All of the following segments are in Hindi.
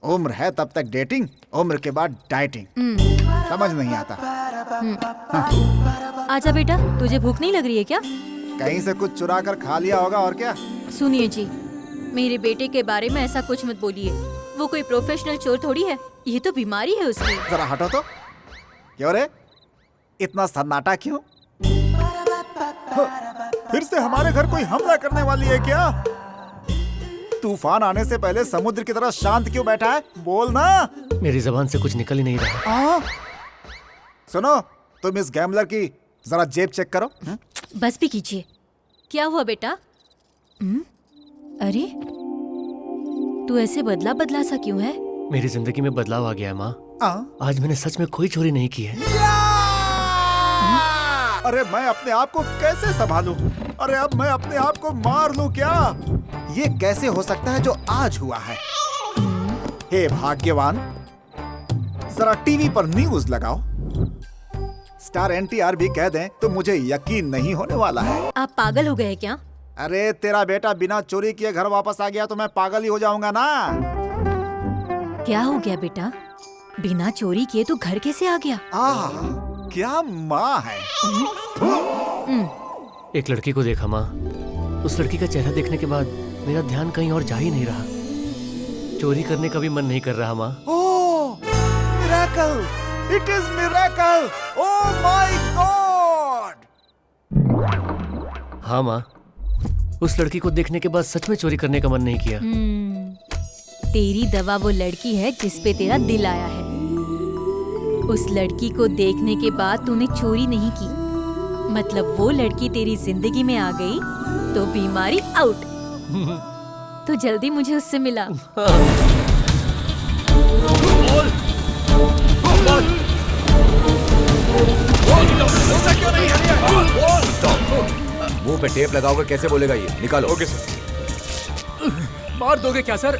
उम्र है तब तक डेटिंग, उम्र के बाद डाइटिंग। समझ नहीं आता। आजा बेटा, तुझे भूख नहीं लग रही है क्या? कहीं से कुछ चुरा कर खा लिया होगा और क्या। सुनिए जी, मेरे बेटे के बारे में ऐसा कुछ मत बोलिए। वो कोई प्रोफेशनल चोर थोड़ी है, ये तो बीमारी है उसकी। जरा हटो तो। क्यों रे, इतना सन्नाटा क्यों? फिर से हमारे घर कोई हमला करने वाली है क्या? तूफान आने से पहले समुद्र की तरह शांत क्यों बैठा है? बोल ना। मेरी जबान से कुछ निकल ही नहीं रहा। सुनो, तुम इस गैम्बलर की जरा जेब चेक करो। बस भी कीजिए। क्या हुआ बेटा? अरे तू ऐसे बदला बदला सा क्यों है? मेरी जिंदगी में बदलाव आ गया है माँ। आज मैंने सच में कोई चोरी नहीं की है। अरे मैं अपने आप को कैसे संभालूं? अरे अब मैं अपने आप को मार लूं क्या? ये कैसे हो सकता है जो आज हुआ है? हे भाग्यवान, जरा टीवी पर न्यूज लगाओ। स्टार एनटीआर भी कह दें तो मुझे यकीन नहीं होने वाला है। आप पागल हो गए क्या? अरे तेरा बेटा बिना चोरी किए घर वापस आ गया तो मैं पागल ही हो जाऊंगा ना। क्या हो गया बेटा? बिना चोरी किए तो घर कैसे आ गया? क्या माँ है। एक लड़की को देखा माँ। उस लड़की का चेहरा देखने के बाद मेरा ध्यान कहीं और जा ही नहीं रहा। चोरी करने का भी मन नहीं कर रहा माँ। Oh, miracle! It is miracle! Oh my god! हाँ माँ, उस लड़की को देखने के बाद सच में चोरी करने का मन नहीं किया। तेरी दवा वो लड़की है जिस पे तेरा दिल आया है। उस लड़की को देखने के बाद तूने चोरी नहीं की, मतलब वो लड़की तेरी जिंदगी में आ गई तो बीमारी आउट। तो जल्दी मुझे उससे मिला। मुंह पे टेप लगाओगे कैसे बोलेगा ये? निकालो। Okay sir. मार दोगे क्या सर?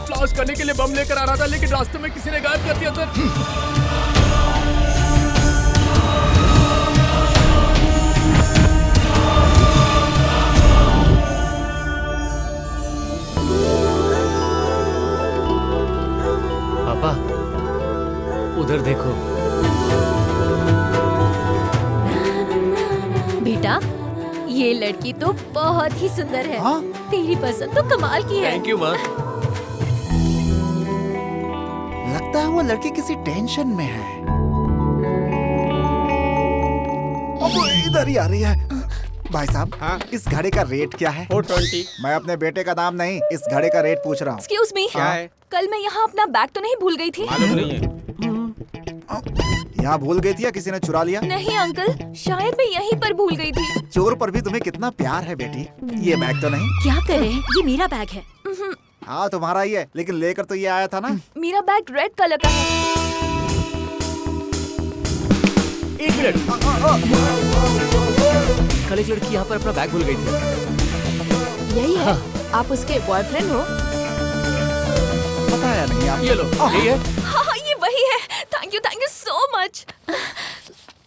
फ्लाश करने के लिए बम लेकर आ रहा था लेकिन रास्ते में किसी ने गायब कर दिया सर। पापा, उधर देखो। बेटा, ये लड़की तो बहुत ही सुंदर है। तेरी पसंद तो कमाल की है। थैंक यू माँ। लगता है वो लड़की किसी टेंशन में है। अब वो इधर ही आ रही है। भाई साहब, इस घड़ी का रेट क्या है? 420। मैं अपने बेटे का नाम नहीं, इस घड़ी का रेट पूछ रहा हूँ। एक्सक्यूज मी, क्या है? कल मैं यहाँ अपना बैग तो नहीं भूल गई थी? मालूम नहीं है। यहाँ भूल गई थी या किसी ने चुरा लिया? नहीं अंकल, शायद मैं यहीं पर भूल गई थी। चोर पर भी तुम्हें कितना प्यार है बेटी। ये बैग तो नहीं? क्या करें, ये मेरा बैग है। हाँ तुम्हारा ही है, लेकिन लेकर तो ये आया था ना। मेरा बैग रेड कलर का है। एक मिनट। कल एक लड़की यहाँ पर अपना बैग भूल गई थी। यही है? आप उसके बॉयफ्रेंड हो? बताया नहीं आप। ये लो, यही है। हाँ, ये वही है। Thank you so much.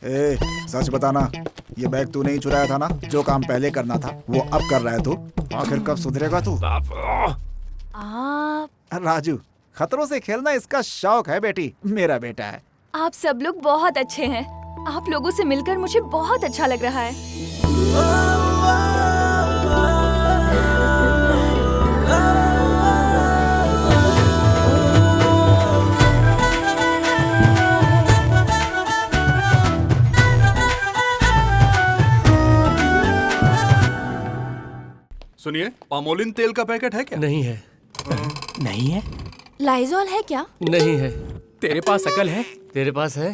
ए, सच बताना, ये बैग तूने ही चुराया था ना? जो काम पहले करना था वो अब कर रहा है तू। आखिर कब सुधरेगा तू? राजू, खतरों से खेलना इसका शौक है बेटी। मेरा बेटा है। आप सब लोग बहुत अच्छे हैं। आप लोगों से मिलकर मुझे बहुत अच्छा लग रहा है। सुनिए, पामोलिन तेल का पैकेट है क्या? नहीं है। नहीं है? लाइजॉल है क्या? नहीं है। तेरे पास अकल है? तेरे पास है?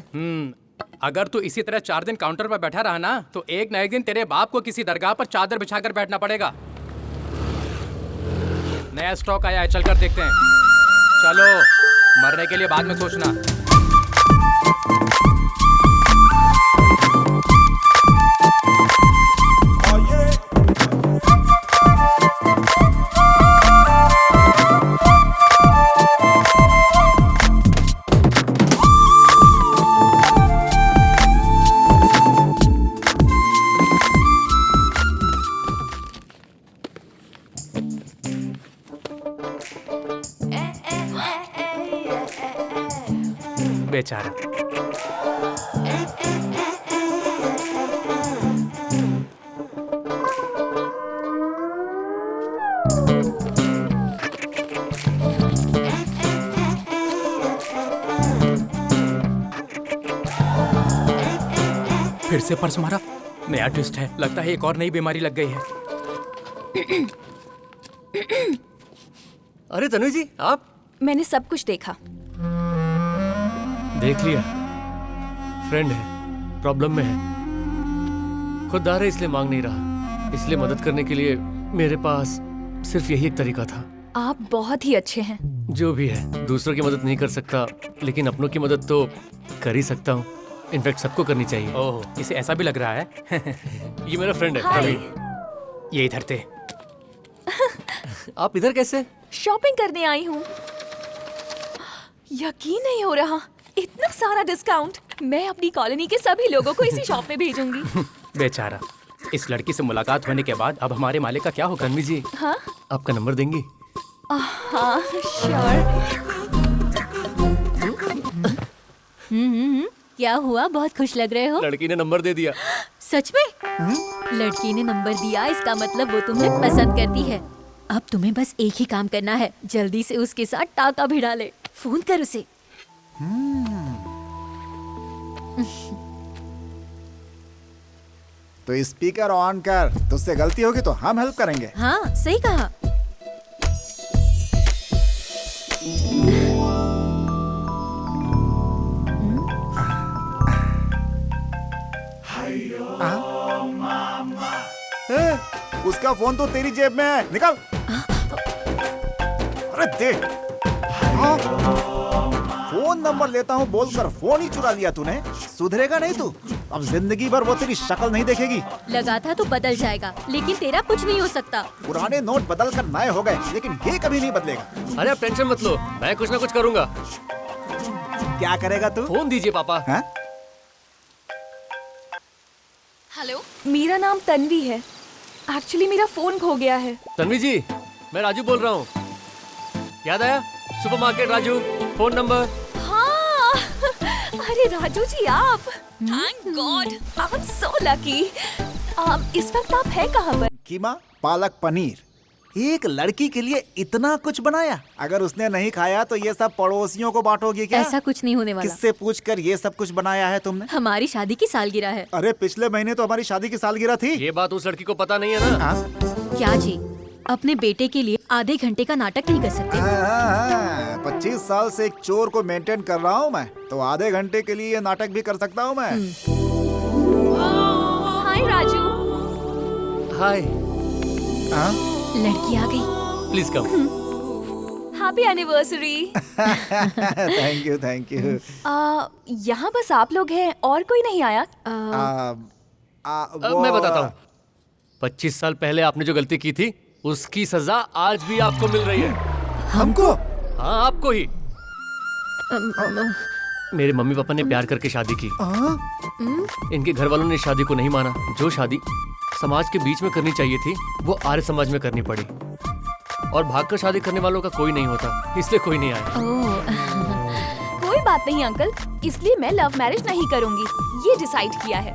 अगर तू इसी तरह 4 दिन काउंटर पर बैठा रहा ना तो एक न एक दिन तेरे बाप को किसी दरगाह पर चादर बिछाकर बैठना पड़ेगा। नया स्टॉक आया है, चलकर देखते हैं। चलो, मरने के लिए बाद में सोचना। बेचारा। फिर से पर्स मारा। नया ट्विस्ट है, लगता है एक और नई बीमारी लग गई है। अरे तनु जी, आप मैंने सब कुछ देखा। देख लिया? फ्रेंड है, प्रॉब्लम में है, खुददार है इसलिए मांग नहीं रहा। इसलिए मदद करने के लिए मेरे पास सिर्फ यही एक तरीका था। आप बहुत ही अच्छे हैं। जो भी है, दूसरों की मदद नहीं कर सकता, लेकिन अपनों की मदद तो कर ही सकता हूँ। इनफैक्ट सबको करनी चाहिए। ओह, इसे ऐसा भी लग रहा है। ये मेरा फ्रेंड है हाय। प्रवीण। ये इधर थे। आप इधर कैसे? शॉपिंग करने आई हूँ। यकीन नहीं हो रहा, इतना सारा डिस्काउंट। मैं अपनी कॉलोनी के सभी लोगों को इसी शॉप में भेजूंगी। बेचारा, इस लड़की से मुलाकात होने के बाद अब हमारे मालिक का क्या होगा? तन्वी जी, हाँ आपका नंबर देंगी? हाँ श्योर। क्या हुआ, बहुत खुश लग रहे हो? लड़की ने नंबर दे दिया। सच में? लड़की ने नंबर दिया, इसका मतलब वो तुम्हें पसंद करती है। अब तुम्हें बस एक ही काम करना है, जल्दी से उसके साथ टाका भिड़ा ले। फोन कर उसे। तो स्पीकर ऑन कर, तुझसे गलती होगी तो हम हेल्प करेंगे। हाँ सही कहा। उसका फोन तो तेरी जेब में है, निकाल। अरे दे। हाँ? फोन नंबर लेता हूँ बोलकर फोन ही चुरा लिया तूने। सुधरेगा नहीं तू, अब जिंदगी भर वो तेरी शक्ल नहीं देखेगी। लगा था तो बदल जाएगा, लेकिन तेरा कुछ नहीं हो सकता। पुराने नोट बदल कर नए हो गए, लेकिन ये कभी नहीं बदलेगा। अरे आप टेंशन मत लो, मैं कुछ ना कुछ करूंगा। क्या करेगा तू? फोन दीजिए पापा। हाँ? हेलो, मेरा नाम तन्वी है। एक्चुअली मेरा फोन खो गया है। तन्वी जी, मैं राजू बोल रहा हूँ। याद आया? Supermarket Raju, phone number. हाँ अरे राजू जी आप, thank God, I am so lucky. इस वक्त आप हैं कहाँ पर? कीमा पालक पनीर। एक लड़की के लिए इतना कुछ बनाया। अगर उसने नहीं खाया तो ये सब पड़ोसियों को बांटोगी क्या? ऐसा कुछ नहीं होने वाला। किससे पूछकर ये सब कुछ बनाया है तुमने? हमारी शादी की सालगिरह है। अरे पिछले महीने तो हमारी शादी की सालगिरह थी। ये बात उस लड़की को पता नहीं है ना? हाँ? क्या जी, अपने बेटे के लिए आधे घंटे का नाटक नहीं कर सकते? 25 साल से एक चोर को मेंटेन कर रहा हूँ मैं, तो आधे घंटे के लिए ये नाटक भी कर सकता हूँ मैं। हाय राजू। हाय। हाँ? लड़की आ गई। Please come. Happy anniversary. Thank you thank you. यहाँ बस आप लोग हैं और कोई नहीं आया? मैं बताता हूँ। 25 साल पहले आपने जो गलती की थी, उसकी सजा आज भी आपको मिल रही है। हमको? हाँ, आपको ही। मेरे मम्मी पापा ने प्यार करके शादी की। इनके घर वालों ने शादी को नहीं माना। जो शादी समाज के बीच में करनी चाहिए थी, वो आर्य समाज में करनी पड़ी। और भागकर शादी करने वालों का कोई नहीं होता, इसलिए कोई नहीं आया। कोई बात नहीं अंकल, इसलिए मैं लव मैरिज नहीं करूंगी, ये डिसाइड किया है।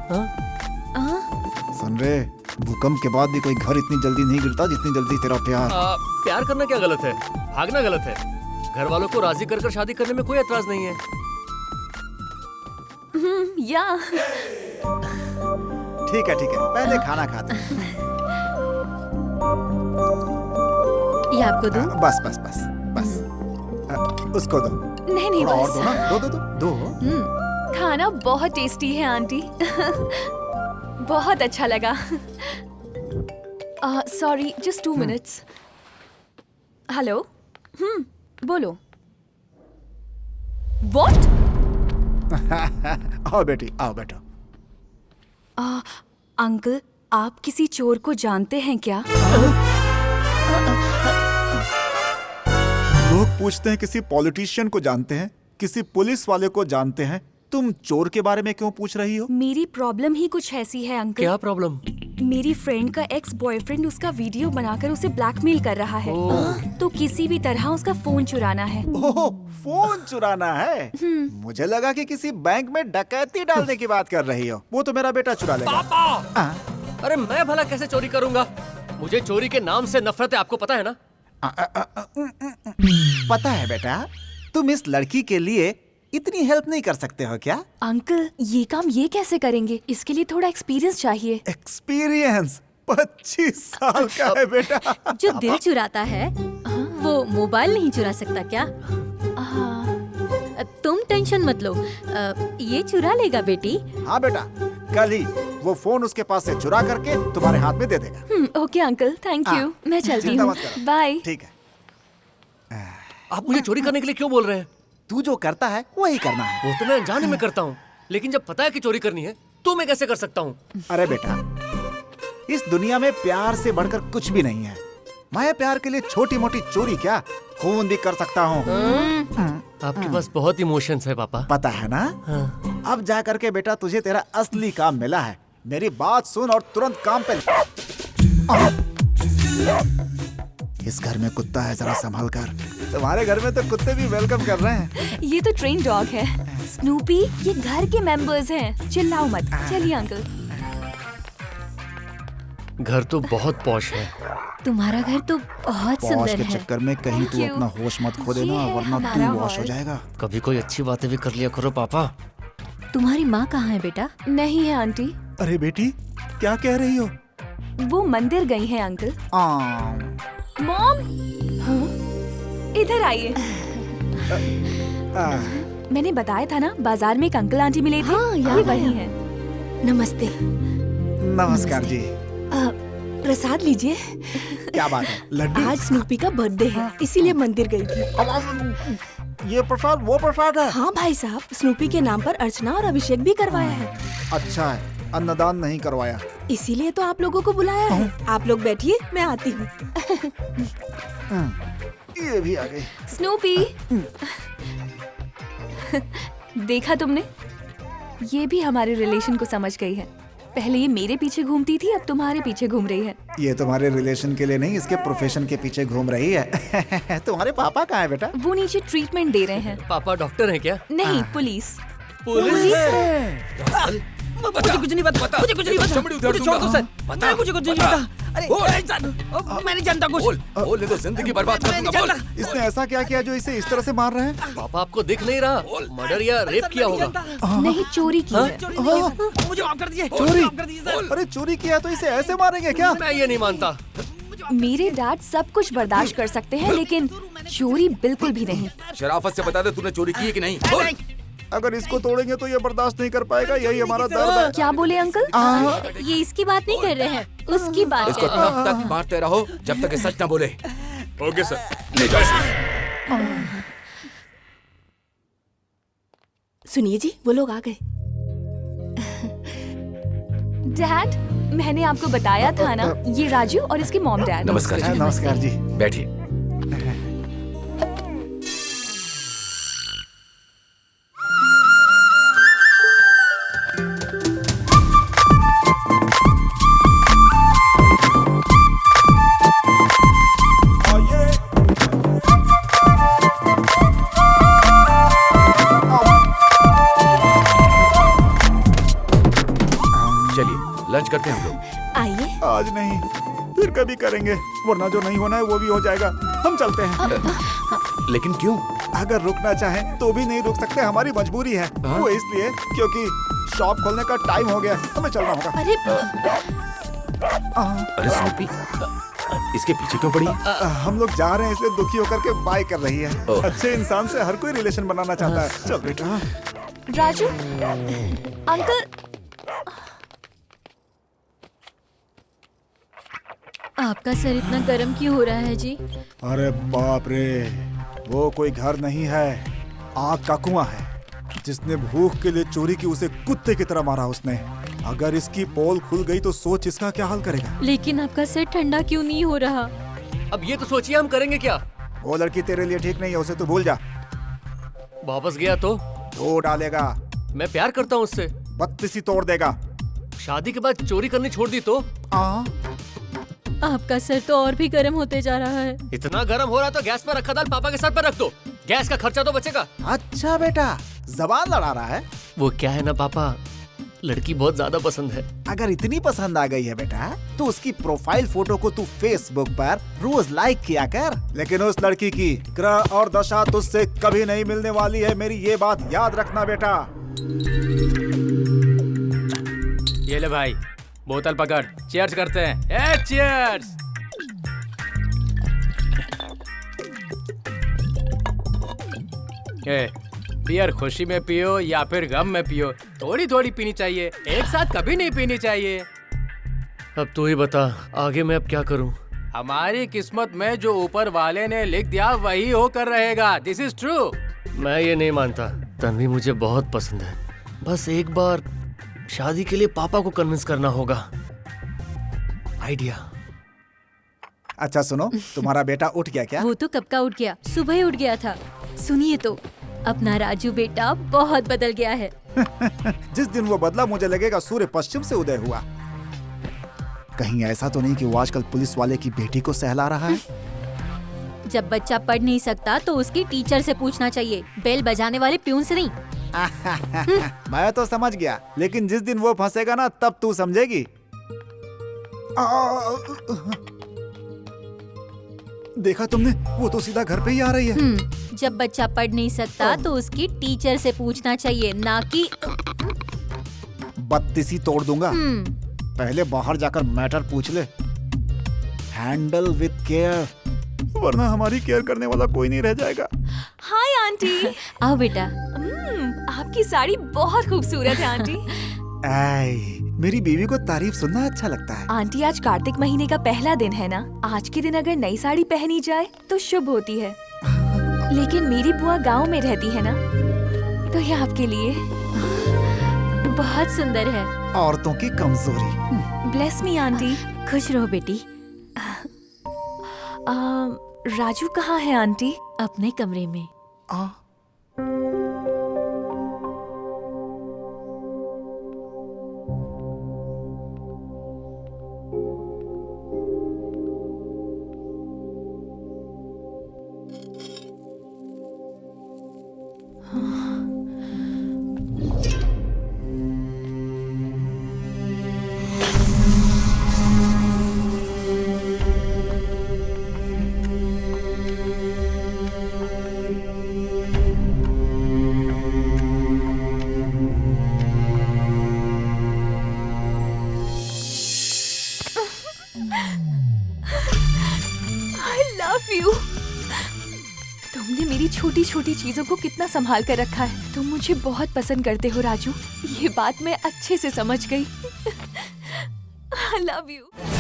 सुन रे, भूकंप के बाद भी कोई घर इतनी जल्दी नहीं गिरता जितनी जल्दी तेरा प्यार। प्यार करना क्या गलत है? भागना गलत है। घर वालों को राजी कर शादी करने में कोई एतराज नहीं है। या ठीक है पहले खाना खाते हैं। ये आपको दूं? बस उसको दो। नहीं थोड़ा और बस। दो ना, दो। खाना बहुत टेस्टी है आंटी। बहुत अच्छा लगा। Sorry, just 2 minutes. हेलो। बोलो। व्हाट? आओ बेटी, आओ बैठो। अंकल, आप किसी चोर को जानते हैं क्या? लोग पूछते हैं किसी पॉलिटिशियन को जानते हैं, किसी पुलिस वाले को जानते हैं, तुम चोर के बारे में क्यों पूछ रही हो? मेरी प्रॉब्लम ही कुछ ऐसी है अंकल। क्या प्रॉब्लम? मेरी फ्रेंड का एक्स बॉयफ्रेंड उसका वीडियो बनाकर उसे ब्लैकमेल कर रहा है। तो किसी भी तरह उसका फोन चुराना है। ओह, फोन चुराना है? मुझे लगा कि किसी बैंक में डकैती डालने की बात कर रही हो। वो तो मेरा बेटा चुरा लेगा। पापा! अरे मैं भला कैसे चोरी करूंगा? मुझे चोरी के नाम से नफरत है, आपको पता है ना? पता है बेटा, तुम इस लड़की के लिए इतनी हेल्प नहीं कर सकते हो क्या? अंकल ये काम ये कैसे करेंगे? इसके लिए थोड़ा एक्सपीरियंस चाहिए। एक्सपीरियंस 25 साल का है बेटा। जो दिल चुराता है वो मोबाइल नहीं चुरा सकता क्या? तुम टेंशन मत लो, ये चुरा लेगा बेटी। हाँ बेटा, कल ही वो फोन उसके पास से चुरा करके तुम्हारे हाथ में दे देगा। Okay uncle, thank you. मैं चलती चिंता हूँ, मत करो। बाय। ठीक है, आप मुझे चोरी करने के लिए क्यों बोल रहे हैं? तू जो करता है वही करना है। वो तो मैं अनजाने में करता हूँ, लेकिन जब पता है कि चोरी करनी है तो मैं कैसे कर सकता हूँ? अरे बेटा, इस दुनिया में प्यार से बढ़कर कुछ भी नहीं है। मैं प्यार के लिए छोटी मोटी चोरी क्या, खून भी कर सकता हूँ। आपके पास बहुत इमोशंस है पापा। पता है ना? हाँ। अब जा करके बेटा तुझे तेरा असली काम मिला है। मेरी बात सुन और तुरंत काम पे इस घर में कुत्ता है, जरा संभाल कर। तुम्हारे घर में तो कुत्ते भी वेलकम कर रहे हैं। ये तो ट्रेन डॉग है। स्नूपी, ये घर के मेंबर्स हैं। चिल्लाओ मत। चलिए अंकल। घर तो बहुत पॉश है। तुम्हारा घर तो बहुत पॉश सुंदर के है। चक्कर में कहीं तू Thank you. अपना होश मत खो देना, ये है वरना हमारा तू वॉश हो हॉल। जाएगा। कभी कोई अच्छी बातें भी कर लिया करो पापा। तुम्हारी माँ कहाँ है बेटा? नहीं है आंटी, अरे बेटी, क्या कह रही हो? वो मंदिर गई हैं अंकल। मॉम, इधर आइए। मैंने बताया था ना, बाजार में एक अंकल आंटी मिले थे। हाँ, याद ये वही आया। हैं। नमस्ते। नमस्कार जी। प्रसाद लीजिए। क्या बात है? लड्डू? आज स्नूपी का बर्थडे है, इसीलिए मंदिर गई थी। ये प्रसाद वो प्रसाद है? हाँ भाई साहब, स्नूपी के नाम पर अर्चना और अभिषेक भी करवाया है। अच्छा है, अन्नदान नहीं करवाया। इसीलिए तो आप लोगों को बुलाया है। आप लोग बैठिए, मैं आती हूँ। ये भी आ गई। स्नूपी, देखा तुमने? ये भी हमारे रिलेशन को समझ गई है। पहले ये मेरे पीछे घूमती थी, अब तुम्हारे पीछे घूम रही है। ये तुम्हारे रिलेशन के लिए नहीं, इसके प्रोफेशन के पीछे घूम रही है। तुम्हारे पापा कहाँ है बेटा? वो नीचे ट्रीटमेंट दे रहे हैं। पापा डॉक्टर हैं क्या? नहीं, पुलिस। मुझे कुछ नहीं पता। मुझे कुछ नहीं पता। मुझे छोड़ दो सर। मुझे कुछ नहीं पता। अरे मैं नहीं जानता कुछ। बोल नहीं तो जिंदगी बर्बाद कर दूंगा। बोल। इसने ऐसा क्या किया जो इसे इस तरह से मार रहे हैं? पापा आपको दिख नहीं रहा? मर्डर या रेप किया होगा। नहीं, चोरी की है। मुझे माफ कर दीजिए। चोरी? माफ कर दीजिए सर। अरे चोरी किया तो इसे ऐसे मारेंगे क्या? मैं ये नहीं मानता। मेरे डैड सब कुछ बर्दाश्त कर सकते हैं, लेकिन चोरी बिल्कुल भी नहीं। शराफत से बता दे तूने चोरी की है कि नहीं? बोल। अगर इसको तोड़ेंगे तो ये बर्दाश्त नहीं कर पाएगा, यही हमारा दर्द है। क्या बोले अंकल? ये इसकी बात नहीं कर रहे हैं, उसकी बात इसको कर रहे हैं। तब तक मारते रहो जब तक ये सच ना बोले। ओके सर, ले जाओ इसे। सुनिए जी, वो लोग आ गए। डैड, मैंने आपको बताया था ना, ये राजू और इसके मॉम डैड। नमस्कार जी। नमस्कार जी। बैठिए। चलिए लंच करते हैं हम लोग। आइए। आज नहीं, फिर कभी करेंगे, वरना जो नहीं होना है वो भी हो जाएगा। हम चलते हैं। लेकिन क्यों? अगर रुकना चाहें तो भी नहीं रुक सकते, हमारी मजबूरी है। वो इसलिए क्योंकि शॉप खोलने का टाइम हो गया, हमें चलना होगा। अरे अरे स्नूपी, इसके पीछे क्यों पड़ी? हम लोग जा रहे हैं, इसलिए दुखी होकर के बाय कर रही है। ओह। अच्छे इंसान से हर कोई रिलेशन बनाना चाहता है। चल बेटा। राजू, अंकल, आपका सर इतना गर्म क्यों हो रहा है जी? अरे बाप रे, वो कोई घर नहीं है, आग का कुआं है। जिसने भूख के लिए चोरी की, उसे कुत्ते की तरह मारा उसने। अगर इसकी पोल खुल गई तो सोच इसका क्या हाल करेगा। लेकिन आपका सर ठंडा क्यों नहीं हो रहा? अब ये तो सोचिए हम करेंगे क्या? वो लड़की तेरे लिए ठीक नहीं है, उसे तू भूल जा। वापस गया तो? धो डालेगा। मैं प्यार करता हूँ उससे। बत्तीसी तोड़ देगा। शादी के बाद चोरी करनी छोड़ दी तो? आपका सर तो और भी गर्म होते जा रहा है। इतना गर्म हो रहा तो गैस पर रखा दाल पापा के सर पर रख दो, गैस का खर्चा तो बचेगा। अच्छा बेटा, जबान लड़ा रहा है। वो क्या है ना पापा, लड़की बहुत ज्यादा पसंद है। अगर इतनी पसंद आ गई है बेटा, तो उसकी प्रोफाइल फोटो को तू फेसबुक पर रोज लाइक किया कर। लेकिन उस लड़की की ग्रह और दशा तुझसे कभी नहीं मिलने वाली है, मेरी ये बात याद रखना बेटा। ये ले भाई, बोतल पकड़, चीयर्स करते हैं। चीयर्स। बियर खुशी में पियो या फिर गम में पियो, थोड़ी थोड़ी पीनी चाहिए, एक साथ कभी नहीं पीनी चाहिए। अब तू ही बता, आगे मैं अब क्या करूं? हमारी किस्मत में जो ऊपर वाले ने लिख दिया वही होकर रहेगा। This is true. मैं ये नहीं मानता। तन्वी मुझे बहुत पसंद है, बस एक बार शादी के लिए पापा को कन्विंस करना होगा। आइडिया। अच्छा सुनो, तुम्हारा बेटा उठ गया क्या? वो तो कब का उठ गया, सुबह ही उठ गया था। सुनिए तो, अपना राजू बेटा बहुत बदल गया है। जिस दिन वो बदला मुझे लगेगा सूर्य पश्चिम से उदय हुआ। कहीं ऐसा तो नहीं कि वो आजकल पुलिस वाले की बेटी को सहला रहा है? जब बच्चा पढ़ नहीं सकता तो उसकी टीचर से पूछना चाहिए, बेल बजाने वाले प्यून से नहीं। मैं तो समझ गया, लेकिन जिस दिन वो फंसेगा ना तब तू समझेगी। देखा तुमने, वो तो सीधा घर पे ही आ रही है। जब बच्चा पढ़ नहीं सकता तो उसकी टीचर से पूछना चाहिए, ना कि बत्तीसी तोड़ दूंगा। पहले बाहर जाकर मैटर पूछ ले। हैंडल विद केयर, वरना हमारी केयर करने वाला कोई नहीं रह जाएगा। Hi aunty. आओ बेटा। आपकी साड़ी बहुत खूबसूरत है आंटी। मेरी बीवी को तारीफ सुनना अच्छा लगता है। आंटी, आज कार्तिक महीने का पहला दिन है ना, आज के दिन अगर नई साड़ी पहनी जाए तो शुभ होती है। लेकिन मेरी बुआ गांव में रहती है ना, तो ये आपके लिए बहुत सुंदर है। औरतों की कमजोरी। Bless me aunty. खुश रहो बेटी। राजू कहाँ है आंटी? अपने कमरे में। तुमने मेरी छोटी छोटी चीजों को कितना संभाल कर रखा है। तुम मुझे बहुत पसंद करते हो राजू, ये बात मैं अच्छे से समझ गई। I love you.